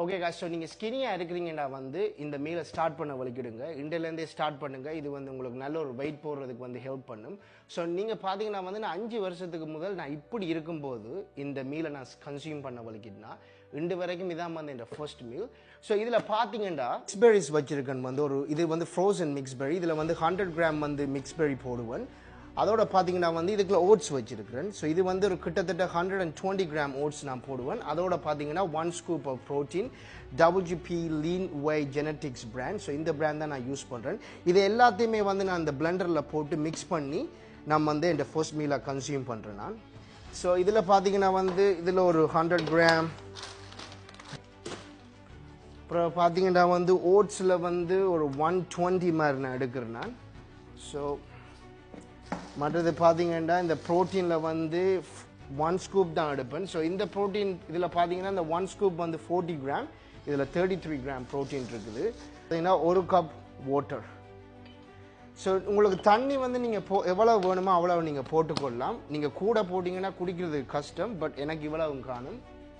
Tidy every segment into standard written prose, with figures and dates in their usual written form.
Okay guys, so நீங்கள் ஸ்கினியாக இருக்கிறீங்கன்னா வந்து இந்த மீலை ஸ்டார்ட் பண்ண வலிக்கிடுங்க. இண்டிலேருந்தே ஸ்டார்ட் பண்ணுங்கள். இது வந்து உங்களுக்கு நல்ல ஒரு வெயிட் போடுறதுக்கு வந்து ஹெல்ப் பண்ணும். ஸோ நீங்கள் பார்த்தீங்கன்னா வந்து நான் 5 வருஷத்துக்கு முதல் நான் இப்படி இருக்கும்போது இந்த மீலை நான் கன்சியூம் பண்ண வலிக்கிட்டுனா இன்று வரைக்கும் இதான் வந்து இந்த ஃபர்ஸ்ட் மீல். ஸோ இதில் பார்த்தீங்கன்னா மிக்ஸ்பெரிஸ் வச்சுருக்கேன் வந்து இது வந்து ஃப்ரோசன் மிக்ஸ்பெரி. இதில் வந்து 100 கிராம் வந்து மிக்ஸ்பெரி போடுவேன். அதோட பார்த்தீங்கன்னா வந்து இதுக்குள்ள ஓட்ஸ் வச்சிருக்கிறேன். ஸோ இது வந்து ஒரு கிட்டத்தட்ட 120 கிராம் ஓட்ஸ் நான் போடுவேன். அதோட பார்த்தீங்கன்னா 1 scoop of protein WGP lean whey genetics brand. So இந்த பிராண்ட் தான் நான் யூஸ் பண்ணுறேன். இது எல்லாத்தையுமே வந்து நான் இந்த பிளெண்டரில் போட்டு மிக்ஸ் பண்ணி நம்ம வந்து இந்த ஃபர்ஸ்ட் மீலாக கன்சியூம் பண்ணுறேன் நான். ஸோ இதில் பார்த்தீங்கன்னா வந்து இதில் ஒரு 100 கிராம், அப்புறம் பார்த்தீங்கன்னா வந்து ஓட்ஸில் வந்து ஒரு 120 மாதிரி நான் எடுக்கிறேன் நான். ஸோ மற்றது பார்த்தீங்கன்னா இந்த ப்ரோட்டீனில் வந்து 1 ஸ்கூப் தான் எடுப்பேன். ஸோ இந்த ப்ரோட்டீன் இதில் பார்த்தீங்கன்னா இந்த 1 ஸ்கூப் வந்து 40 கிராம், இதில் 33 கிராம் ப்ரோட்டீன் இருக்குது. பார்த்தீங்கன்னா 1 கப் வாட்டர். ஸோ உங்களுக்கு தண்ணி வந்து நீங்கள் எவ்வளோ வேணுமோ அவ்வளோ நீங்கள் போட்டுக்கொள்ளலாம். நீங்கள் கூட போட்டிங்கன்னா குடிக்கிறது கஷ்டம், பட் எனக்கு இவ்வளவு காணும்.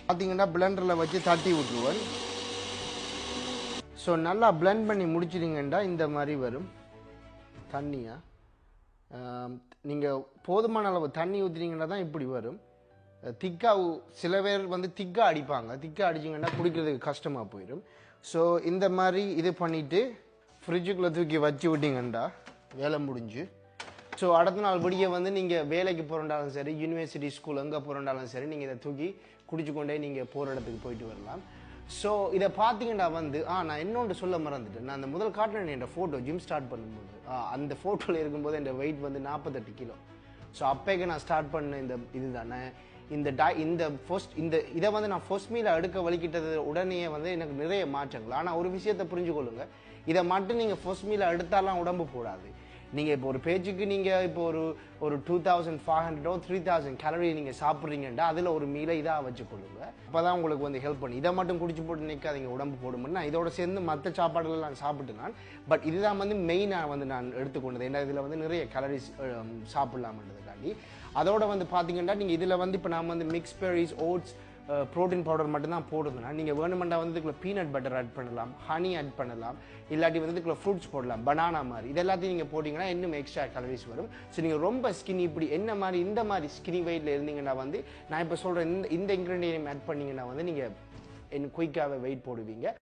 பார்த்தீங்கன்னா பிளெண்டரில் வச்சு தட்டி விட்டுருவேன். ஸோ நல்லா பிளெண்ட் பண்ணி முடிச்சிட்டிங்கன்னா இந்த மாதிரி வரும் தண்ணியாக. நீங்கள் போதுமான அளவு தண்ணி ஊற்றினீங்கன்னா தான் இப்படி வரும். திக்காக சில பேர் வந்து திக்காக அடிப்பாங்க. திக்காக அடிச்சிங்கன்னா குடிக்கிறதுக்கு கஷ்டமாக போயிடும். ஸோ இந்த மாதிரி இது பண்ணிவிட்டு ஃப்ரிட்ஜுக்குள்ளே தூக்கி வச்சு விட்டிங்கண்டா வேலை முடிஞ்சு. ஸோ அடுத்த நாள் விடிய வந்து நீங்கள் வேலைக்கு போகிறண்டாலும் சரி, யூனிவர்சிட்டி ஸ்கூல் எங்கே போகிறண்டாலும் சரி, நீங்கள் இதை தூக்கி குடிச்சு கொண்டே நீங்கள் போகிற இடத்துக்கு போயிட்டு வரலாம். ஸோ இதை பார்த்தீங்கன்னா வந்து நான் இன்னொன்று சொல்ல மறந்துட்டேன். நான் அந்த முதல் காட்டினேன் என் ஃபோட்டோ ஜிம் ஸ்டார்ட் பண்ணும்போது. அந்த ஃபோட்டோவில் இருக்கும்போது என் வெயிட் வந்து 48 கிலோ. ஸோ அப்போக்கு நான் ஸ்டார்ட் பண்ண இது தானே இதை வந்து நான் ஃபர்ஸ்ட் மீலை எடுக்க வலிக்கிட்டது உடனே வந்து எனக்கு நிறைய மாற்றங்கள். ஆனால் ஒரு விஷயத்தை புரிஞ்சுக்கொள்ளுங்க, இதை மட்டும் நீங்கள் ஃபர்ஸ்ட் மீலை எடுத்தாலாம் உடம்பு போடாது. நீங்கள் இப்போ ஒரு பேஜுக்கு நீங்கள் இப்போ ஒரு 2500 3000 கேலரி நீங்கள் சாப்பிட்றீங்கன்னா அதில் ஒரு மீலை இதாக வச்சுக்கொள்ளுங்க. அப்போ தான் உங்களுக்கு வந்து ஹெல்ப் பண்ணி. இதை மட்டும் குடிச்சு போட்டு நிற்காதீங்க உடம்பு போடுமுன்னா. இதோட சேர்ந்து மற்ற சாப்பாடுகள் நான் சாப்பிட்டு நான் பட் இதுதான் வந்து மெயினாக வந்து நான் எடுத்துக்கொண்டது. ஏன்னா இதில் வந்து நிறைய கேலரிஸ் சாப்பிடலாம்ன்றதுக்காண்டி. அதோட வந்து பார்த்தீங்கன்னா நீங்கள் இதில் வந்து இப்போ நான் வந்து மிக்ஸ்பெரிஸ், ஓட்ஸ், ப்ரோட்டீன் பவுடர் மட்டும்தான் போடுதுன்னா நீங்கள் வேணுமெண்டா வந்து இதுக்குள்ள பீனட் பட்டர் ஆட் பண்ணலாம், ஹனி ஆட் பண்ணலாம், இல்லாட்டி வந்து இதுக்குள்ள ஃப்ரூட்ஸ் போடலாம், பனானா மாதிரி. இது எல்லாத்தையும் நீங்கள் போட்டிங்கன்னா இன்னும் எக்ஸ்ட்ரா கேலரிஸ் வரும். ஸோ நீங்கள் ரொம்ப ஸ்கினி இப்படி என்ன மாதிரி இந்த மாதிரி ஸ்கினி வெயிட்டில் இருந்தீங்கன்னா வந்து நான் இப்போ சொல்கிற இந்த இன்க்ரீடியன்ட் ஆட் பண்ணிங்கன்னா வந்து நீங்கள் குயிக்காகவே வெயிட் போடுவீங்க.